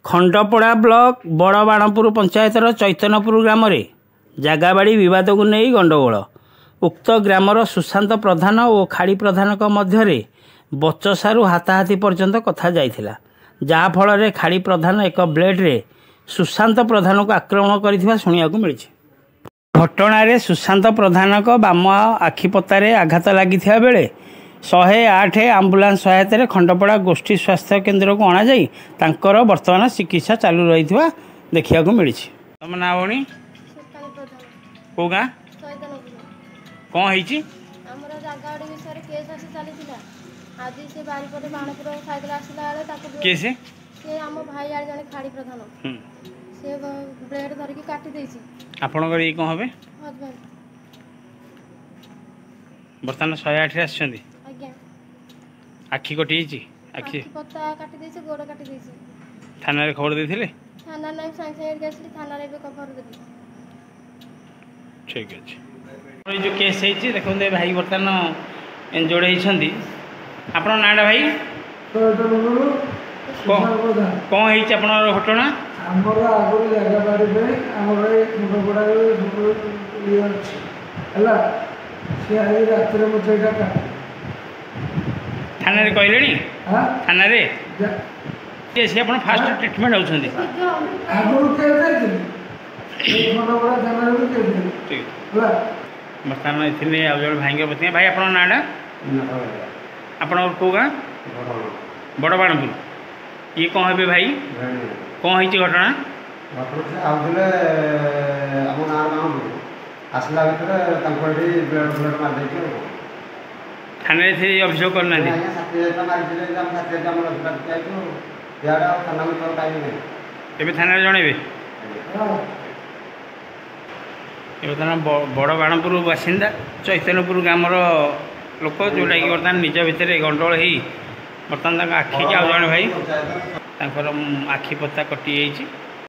खंडपड़ा block बड़बाणपुर पंचायतर Chaitanyapur ग्राम जगाबाड़ी विवाद को नहीं गंडगोल। उक्त ग्रामर सुशांत प्रधान और खाड़ी प्रधान मध्य बचसारू हाथाहाथी पर्यंत कथा जाइथिला, जहाँफल खाड़ी प्रधान एक ब्लेड्रे सुशांत प्रधान को आक्रमण कर शुणा मिली। घटन सुशांत प्रधान बाम आखिपतार आघात लगी बेले 108 आंबुलांस सहायता खंडपड़ा गोष्ठी स्वास्थ्य केन्द्र को अणाई बर्तमान चिकित्सा चालू रही देखा मिली। तुम ना भौणी कौ गाँ कौन है आपणकर ये कौन हे बर्तमान 108 आसछन्ती आखि कटि आखि थाना रे खबर देथिले थाना नै सांगे गेसली थाना रे खबर देली। ठीक है जो केस है देखो भाई बर्तमान एंजोर्ड होती आपन नाटा भाई कौन है घटना थाना रे कहले थाना रे सी आप फास्ट ट्रिटमेंट होती बर्तमान इतने आज जब भाई बता भाई आप नाटा आप कौ गाँ बड़बाणपुर ये कौन हे भाई कौन है घटना आसला थाना अभियोग करना थाना जनइबे बर्तमान बड़बाणपुर बासिंदा चैतन्यपुर ग्रामर लोक जोटा कि बर्तमान निज भितर गंडगोल हो बर्तमान आखि आज जड़े भाई आखि पता कटि जाइए।